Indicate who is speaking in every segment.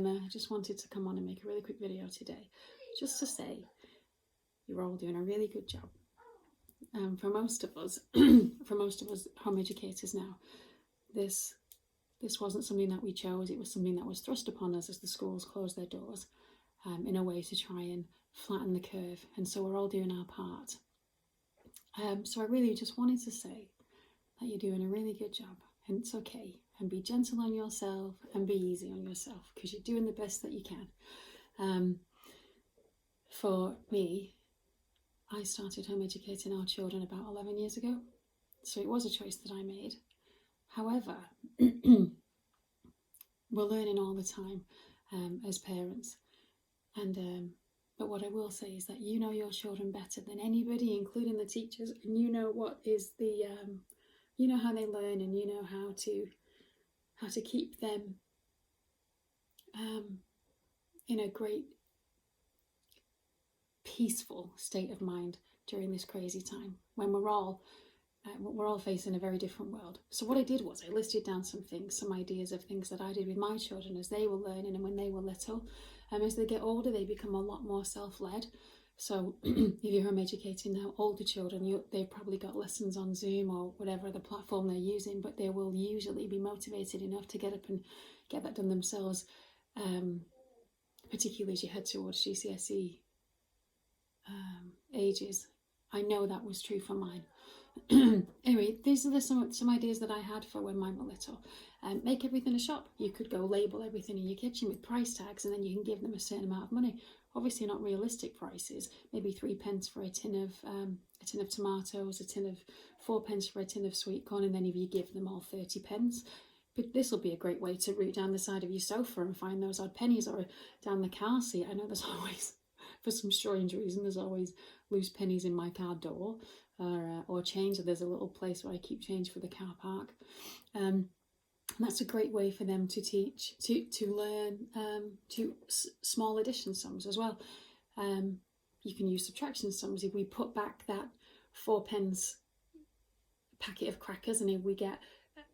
Speaker 1: I just wanted to come on and make a really quick video today, just to say you're all doing a really good job. For most of us, home educators now, this wasn't something that we chose. It was something that was thrust upon us as the schools closed their doors, in a way to try and flatten the curve. And so we're all doing our part. So I really just wanted to say that you're doing a really good job, and it's okay. And be gentle on yourself and be easy on yourself, because you're doing the best that you can. For me, I started home educating our children about 11 years ago, so it was a choice that I made. However, we're learning all the time as parents, and but what I will say is that you know your children better than anybody, including the teachers, and you know what is the you know how they learn, and you know how to keep them in a great peaceful state of mind during this crazy time when we're all facing a very different world. So what I did was I listed down some ideas of things that I did with my children as they were learning and when they were little. As they get older, they become a lot more self-led. So if you're home educating now older children, they've probably got lessons on Zoom or whatever the platform they're using, but they will usually be motivated enough to get up and get that done themselves, particularly as you head towards GCSE ages. I know that was true for mine. Anyway, these are some ideas that I had for when mine were little. Make everything a shop. You could go label everything in your kitchen with price tags, and then you can give them a certain amount of money. Obviously not realistic prices, maybe 3p for a tin of tomatoes, a tin of 4p for a tin of sweet corn, and then if you give them all 30p. But this will be a great way to root down the side of your sofa and find those odd pennies, or down the car seat. I know there's always, for some strange reason, there's always loose pennies in my car door, or change. There's a little place where I keep change for the car park. And that's a great way for them to teach, to learn small addition sums as well. You can use subtraction sums. If we put back that 4p packet of crackers, and if we get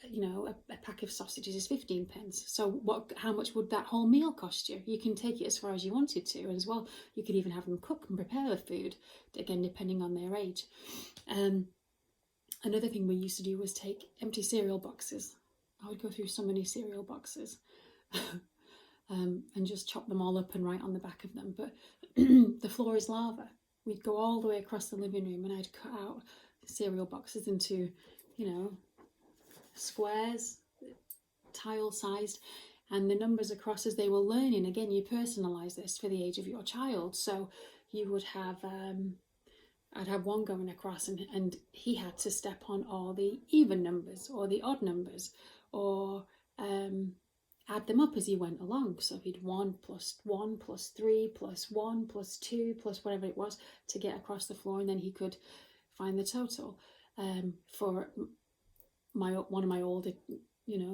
Speaker 1: a pack of sausages is 15p. So how much would that whole meal cost you? You can take it as far as you wanted to, and as well, you could even have them cook and prepare the food, again, depending on their age. Another thing we used to do was take empty cereal boxes. I would go through so many cereal boxes and just chop them all up and write on the back of them. But the floor is lava. We'd go all the way across the living room, and I'd cut out cereal boxes into, squares, tile sized, and the numbers across as they were learning. Again, you personalize this for the age of your child. So you would have I'd have one going across, and he had to step on all the even numbers or the odd numbers, or add them up as he went along. So he'd 1 plus 1 plus 3 plus 1 plus 2 plus whatever it was to get across the floor, and then he could find the total. For one of my older,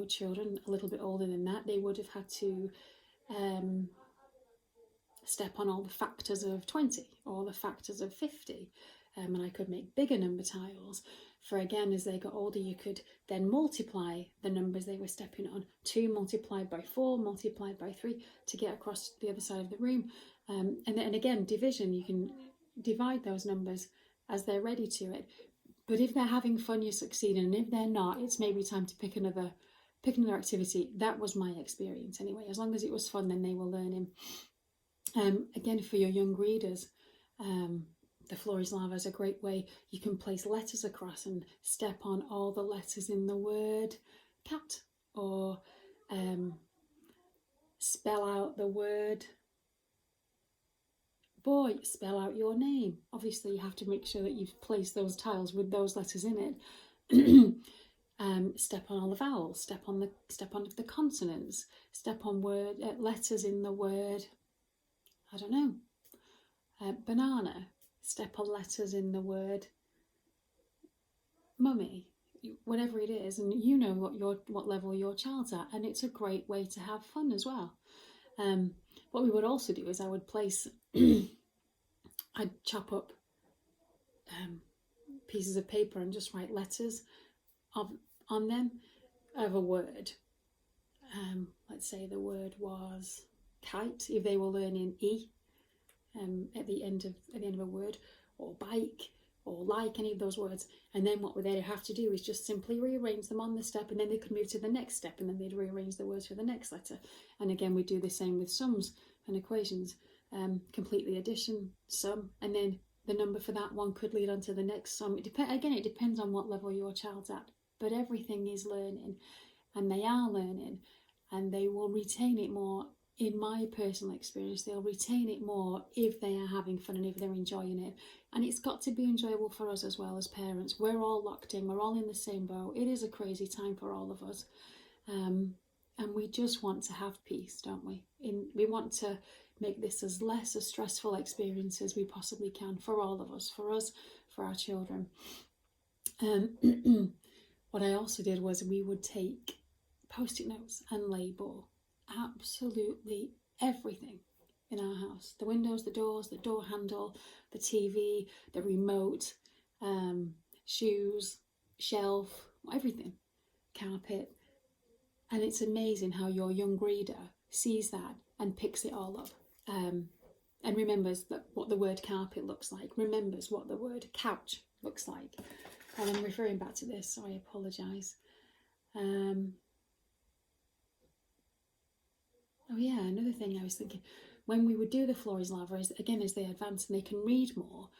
Speaker 1: children, a little bit older than that, they would have had to step on all the factors of 20 or the factors of 50. And I could make bigger number tiles for, again, as they got older, you could then multiply the numbers they were stepping on. 2 multiplied by 4 multiplied by 3 to get across the other side of the room. And again, division, you can divide those numbers as they're ready to it. But if they're having fun, you're succeeding, and if they're not, it's maybe time to pick another activity. That was my experience anyway. As long as it was fun, then they were learning. Again, for your young readers, the floor is lava is a great way. You can place letters across and step on all the letters in the word cat, or spell out the word boy, spell out your name. Obviously, you have to make sure that you've placed those tiles with those letters in it. Step on all the vowels. Step on the consonants. Step on letters in the word. I don't know. Banana. Step on letters in the word mummy. Whatever it is, and you know what level your child's at, and it's a great way to have fun as well. What we would also do is I would place. I'd chop up pieces of paper and just write letters on them of a word. Let's say the word was kite if they were learning E at the end of a word, or bike, or like any of those words. And then what they'd have to do is just simply rearrange them on the step, and then they could move to the next step, and then they'd rearrange the words for the next letter. And again, we do the same with sums and equations. Complete the addition, sum, and then the number for that one could lead on to the next sum. It depends on what level your child's at, but everything is learning, and they are learning, and they will retain it more. In my personal experience, they'll retain it more if they are having fun and if they're enjoying it. And it's got to be enjoyable for us as well as parents. We're all locked in, we're all in the same boat. It is a crazy time for all of us. And we just want to have peace, don't we? We want to make this as less a stressful experience as we possibly can for all of us, for our children. What I also did was we would take post-it notes and label absolutely everything in our house. The windows, the doors, the door handle, the TV, the remote, shoes, shelf, everything, carpet. And it's amazing how your young reader sees that and picks it all up, and remembers what the word carpet looks like, remembers what the word couch looks like. And I'm referring back to this, so I apologise. Oh yeah, another thing I was thinking, when we would do the floor is lava, as they advance and they can read more,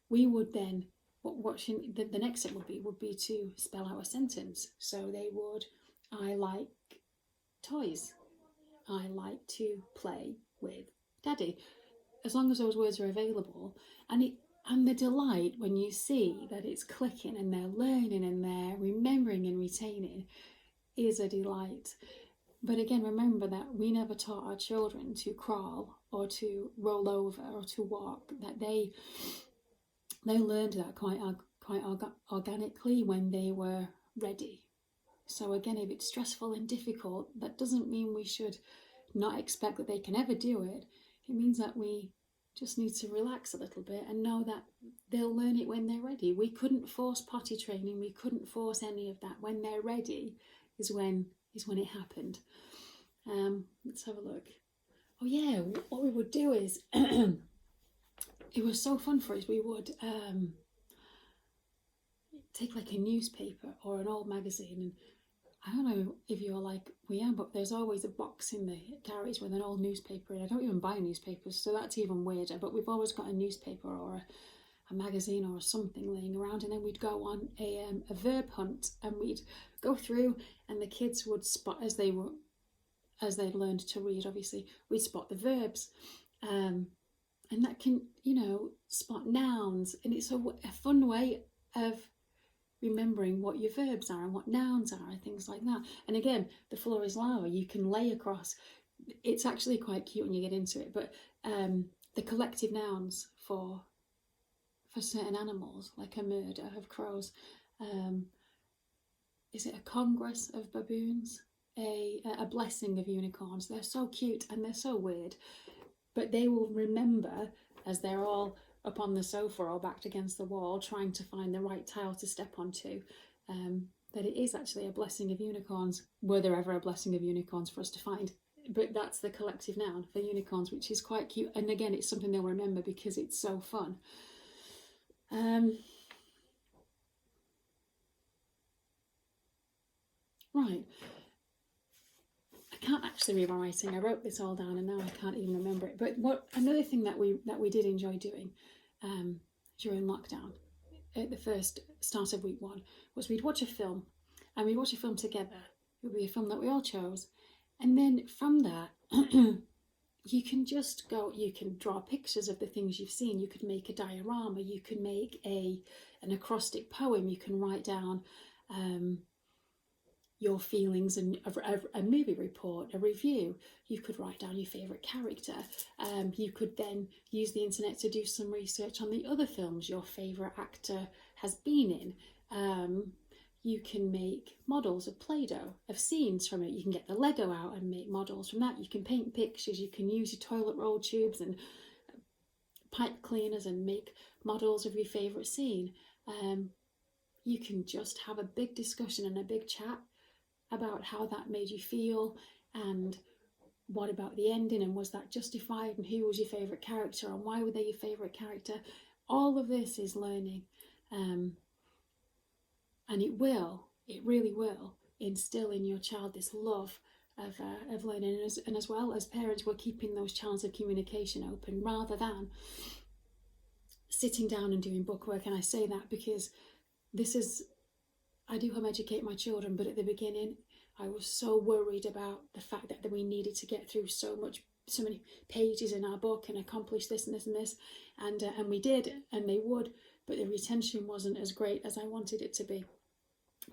Speaker 1: we would then, the next step would be to spell out a sentence. So they would, I like toys. I like to play with Daddy. As long as those words are available, and the delight when you see that it's clicking and they're learning and they're remembering and retaining is a delight. But again, remember that we never taught our children to crawl or to roll over or to walk. That they learned that quite organically when they were ready. So again, if it's stressful and difficult, that doesn't mean we should not expect that they can ever do it. It means that we just need to relax a little bit and know that they'll learn it when they're ready. We couldn't force potty training. We couldn't force any of that. When they're ready is when it happened. Let's have a look. Oh yeah, what we would do is, it was so fun for us, we would take like a newspaper or an old magazine, and I don't know if you're like we are, but there's always a box in the garage with an old newspaper, and I don't even buy newspapers, so that's even weirder, but we've always got a newspaper or a magazine or something laying around, and then we'd go on a verb hunt, and we'd go through, and the kids would spot, as they'd learned to read, obviously, we'd spot the verbs, and that can, spot nouns, and it's a fun way of remembering what your verbs are and what nouns are and things like that. And again, the floor is lava, you can lay across, it's actually quite cute when you get into it, but the collective nouns for certain animals, like a murder of crows, is it a congress of baboons, a blessing of unicorns. They're so cute and they're so weird, but they will remember as they're all up on the sofa or backed against the wall trying to find the right tile to step onto, that it is actually a blessing of unicorns. Were there ever a blessing of unicorns for us to find? But that's the collective noun for unicorns, which is quite cute, and again, it's something they'll remember because it's so fun. Right, I can't actually read my writing. I wrote this all down and now I can't even remember it. But another thing that we did enjoy doing during lockdown at the first start of week 1 was we'd watch a film, and we'd watch a film together. It would be a film that we all chose, and then from that you can just go, you can draw pictures of the things you've seen, you could make a diorama, you can make an acrostic poem, you can write down your feelings and a movie report, a review. You could write down your favourite character. You could then use the internet to do some research on the other films your favourite actor has been in. You can make models of Play-Doh, of scenes from it. You can get the Lego out and make models from that. You can paint pictures. You can use your toilet roll tubes and pipe cleaners and make models of your favourite scene. You can just have a big discussion and a big chat about how that made you feel and what about the ending, and was that justified, and who was your favourite character, and why were they your favourite character? All of this is learning, and it really will instill in your child this love of learning, and as well as parents, we're keeping those channels of communication open rather than sitting down and doing bookwork. And I say that because I do home educate my children, but at the beginning I was so worried about the fact that we needed to get through so many pages in our book and accomplish this and this and this, and we did, and they would, but the retention wasn't as great as I wanted it to be.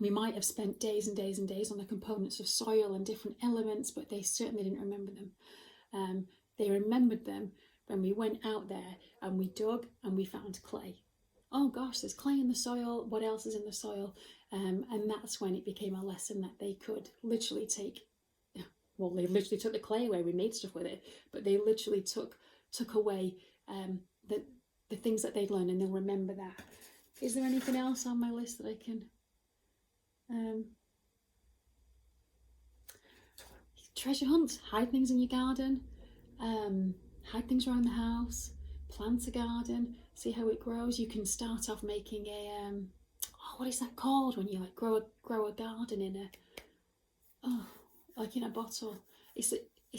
Speaker 1: We might have spent days and days and days on the components of soil and different elements, but they certainly didn't remember them. They remembered them when we went out there and we dug and we found clay. Oh gosh, there's clay in the soil. What else is in the soil? And that's when it became a lesson that they could literally take. Well, they literally took the clay away. We made stuff with it, but they literally took away the things that they'd learned, and they'll remember that. Is there anything else on my list that I can? Treasure hunt. Hide things in your garden. Hide things around the house. Plant a garden. See how it grows. You can start off making a what is that called when you like grow a garden in a bottle? It's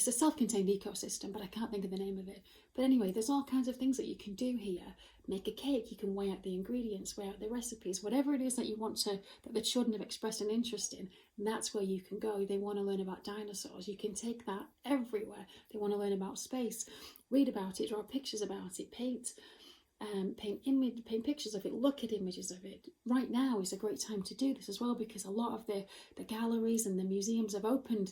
Speaker 1: a self-contained ecosystem, but I can't think of the name of it. But anyway, there's all kinds of things that you can do here. Make a cake. You can weigh out the ingredients, weigh out the recipes, whatever it is that you want to, that the children have expressed an interest in. And that's where you can go. They want to learn about dinosaurs. You can take that everywhere. They want to learn about space. Read about it. Draw pictures about it. Paint pictures of it, look at images of it. Right now is a great time to do this as well, because a lot of the galleries and the museums have opened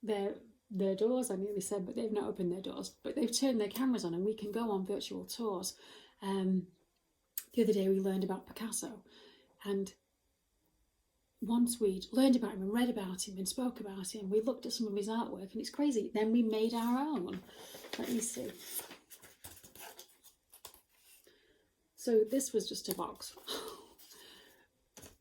Speaker 1: their doors, I nearly said, but they've not opened their doors, but they've turned their cameras on and we can go on virtual tours. The other day we learned about Picasso, and once we'd learned about him and read about him and spoke about him, we looked at some of his artwork and it's crazy. Then we made our own. Let me see. So this was just a box.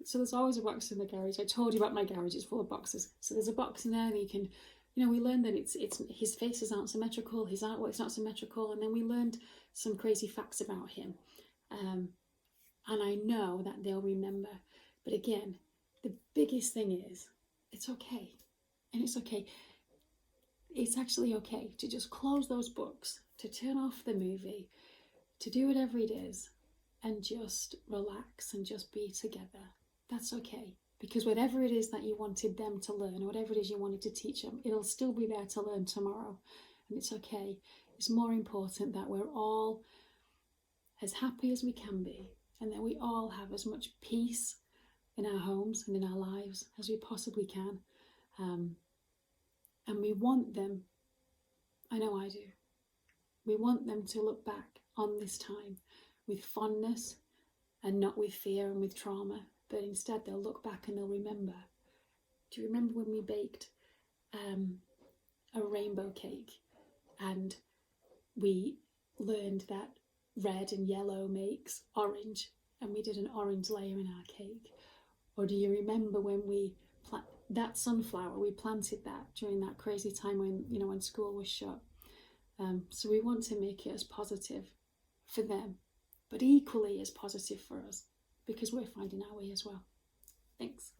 Speaker 1: So there's always a box in the garage. I told you about my garage, it's full of boxes. So there's a box in there that you can, we learned that it's his faces aren't symmetrical, his artwork's not symmetrical, and then we learned some crazy facts about him. And I know that they'll remember. But again, the biggest thing is, it's okay. And it's okay. It's actually okay to just close those books, to turn off the movie, to do whatever it is, and just relax and just be together. That's okay, because whatever it is that you wanted them to learn, whatever it is you wanted to teach them, it'll still be there to learn tomorrow, and it's okay. It's more important that we're all as happy as we can be, and that we all have as much peace in our homes and in our lives as we possibly can. And we want them, I know I do, we want them to look back on this time with fondness and not with fear and with trauma, but instead they'll look back and they'll remember. Do you remember when we baked a rainbow cake and we learned that red and yellow makes orange, and we did an orange layer in our cake? Or do you remember when we that sunflower, we planted that during that crazy time when school was shut? So we want to make it as positive for them, but equally as positive for us, because we're finding our way as well. Thanks.